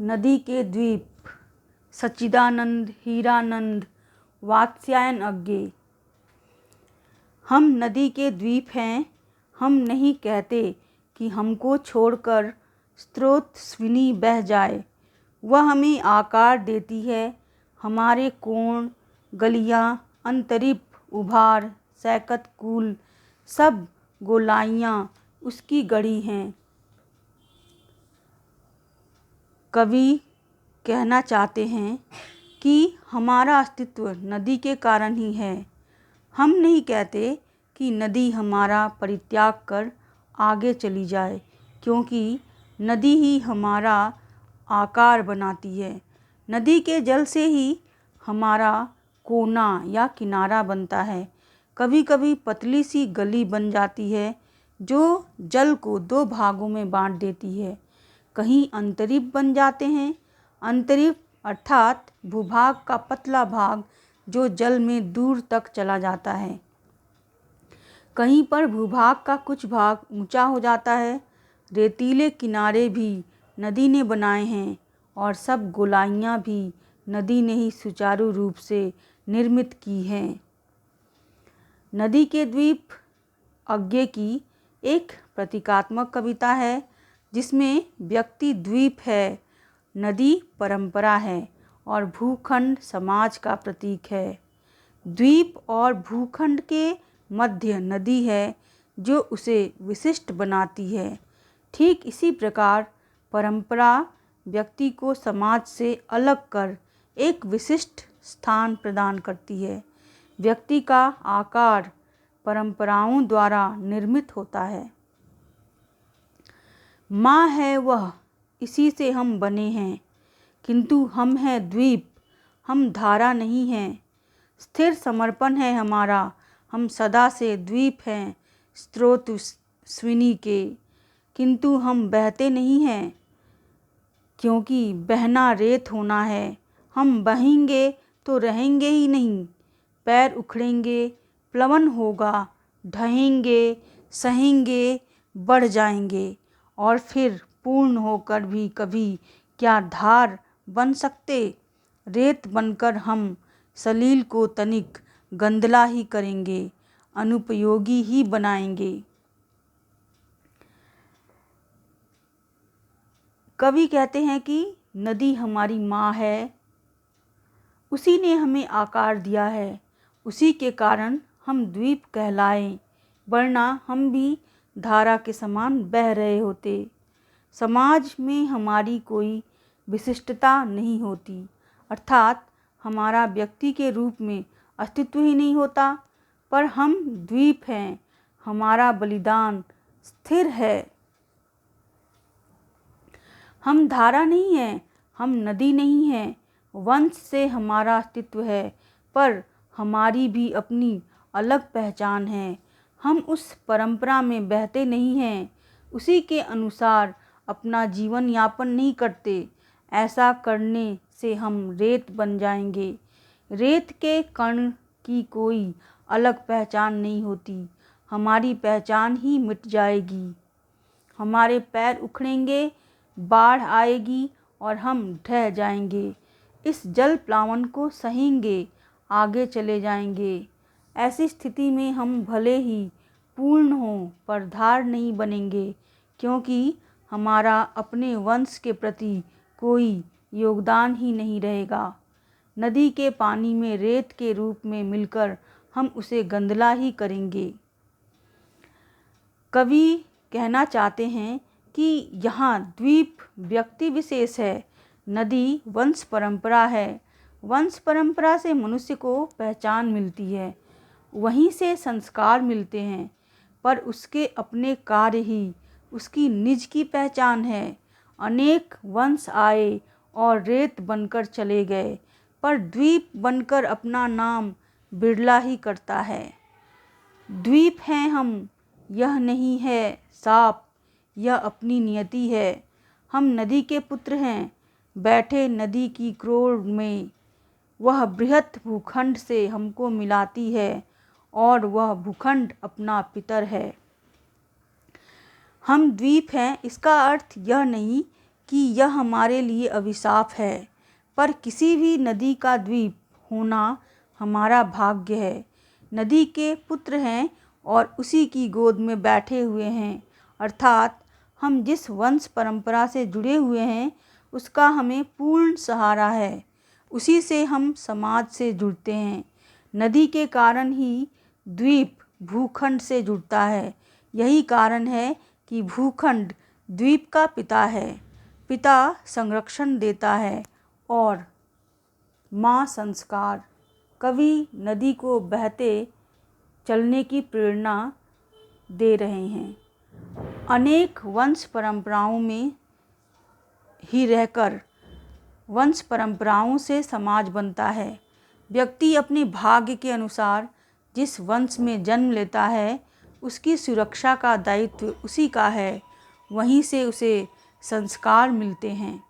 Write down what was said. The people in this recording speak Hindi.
नदी के द्वीप सच्चिदानंद हीरानंद वात्स्यायन अज्ञे। हम नदी के द्वीप हैं। हम नहीं कहते कि हमको छोड़कर स्रोत स्विनी बह जाए। वह हमें आकार देती है। हमारे कोण, गलियां, अंतरिप, उभार, सैकत कूल सब गोलाइयाँ उसकी गढ़ी हैं। कवि कहना चाहते हैं कि हमारा अस्तित्व नदी के कारण ही है। हम नहीं कहते कि नदी हमारा परित्याग कर आगे चली जाए, क्योंकि नदी ही हमारा आकार बनाती है। नदी के जल से ही हमारा कोना या किनारा बनता है। कभी कभी पतली सी गली बन जाती है जो जल को दो भागों में बांट देती है। कहीं अंतरिप बन जाते हैं। अंतरिप अर्थात भूभाग का पतला भाग जो जल में दूर तक चला जाता है। कहीं पर भूभाग का कुछ भाग ऊंचा हो जाता है। रेतीले किनारे भी नदी ने बनाए हैं और सब गोलाइयाँ भी नदी ने ही सुचारू रूप से निर्मित की हैं। नदी के द्वीप अज्ञे की एक प्रतीकात्मक कविता है जिसमें व्यक्ति द्वीप है, नदी परंपरा है और भूखंड समाज का प्रतीक है। द्वीप और भूखंड के मध्य नदी है जो उसे विशिष्ट बनाती है। ठीक इसी प्रकार परंपरा व्यक्ति को समाज से अलग कर एक विशिष्ट स्थान प्रदान करती है। व्यक्ति का आकार परंपराओं द्वारा निर्मित होता है। माँ है वह, इसी से हम बने हैं, किंतु हम हैं द्वीप, हम धारा नहीं हैं। स्थिर समर्पण है हमारा, हम सदा से द्वीप हैं स्रोत स्विनी के, किंतु हम बहते नहीं हैं, क्योंकि बहना रेत होना है। हम बहेंगे तो रहेंगे ही नहीं। पैर उखड़ेंगे, प्लवन होगा, ढहेंगे, सहेंगे, बढ़ जाएंगे और फिर पूर्ण होकर भी कभी क्या धार बन सकते। रेत बनकर हम सलील को तनिक गंदला ही करेंगे, अनुपयोगी ही बनाएंगे। कवि कहते हैं कि नदी हमारी माँ है, उसी ने हमें आकार दिया है, उसी के कारण हम द्वीप कहलाएं, वरना हम भी धारा के समान बह रहे होते। समाज में हमारी कोई विशिष्टता नहीं होती, अर्थात हमारा व्यक्ति के रूप में अस्तित्व ही नहीं होता, पर हम द्वीप हैं, हमारा बलिदान स्थिर है। हम धारा नहीं हैं, हम नदी नहीं हैं। वंश से हमारा अस्तित्व है, पर हमारी भी अपनी अलग पहचान है। हम उस परंपरा में बहते नहीं हैं, उसी के अनुसार अपना जीवन यापन नहीं करते। ऐसा करने से हम रेत बन जाएंगे। रेत के कण की कोई अलग पहचान नहीं होती, हमारी पहचान ही मिट जाएगी। हमारे पैर उखड़ेंगे, बाढ़ आएगी और हम ढह जाएंगे। इस जल प्लावन को सहेंगे, आगे चले जाएंगे। ऐसी स्थिति में हम भले ही पूर्ण हों पर धार नहीं बनेंगे, क्योंकि हमारा अपने वंश के प्रति कोई योगदान ही नहीं रहेगा। नदी के पानी में रेत के रूप में मिलकर हम उसे गंदला ही करेंगे। कवि कहना चाहते हैं कि यहाँ द्वीप व्यक्ति विशेष है, नदी वंश परंपरा है। वंश परंपरा से मनुष्य को पहचान मिलती है, वहीं से संस्कार मिलते हैं, पर उसके अपने कार्य ही उसकी निज की पहचान है। अनेक वंश आए और रेत बनकर चले गए, पर द्वीप बनकर अपना नाम बिरला ही करता है। द्वीप हैं हम, यह नहीं है साप, यह अपनी नियति है। हम नदी के पुत्र हैं, बैठे नदी की क्रोड़ में। वह बृहत भूखंड से हमको मिलाती है और वह भूखंड अपना पितर है। हम द्वीप हैं, इसका अर्थ यह नहीं कि यह हमारे लिए अभिशाप है, पर किसी भी नदी का द्वीप होना हमारा भाग्य है। नदी के पुत्र हैं और उसी की गोद में बैठे हुए हैं, अर्थात हम जिस वंश परंपरा से जुड़े हुए हैं उसका हमें पूर्ण सहारा है। उसी से हम समाज से जुड़ते हैं। नदी के कारण ही द्वीप भूखंड से जुड़ता है। यही कारण है कि भूखंड द्वीप का पिता है। पिता संरक्षण देता है और माँ संस्कार। कवि नदी को बहते चलने की प्रेरणा दे रहे हैं। अनेक वंश परंपराओं में ही रहकर वंश परंपराओं से समाज बनता है। व्यक्ति अपने भाग्य के अनुसार जिस वंश में जन्म लेता है उसकी सुरक्षा का दायित्व उसी का है। वहीं से उसे संस्कार मिलते हैं।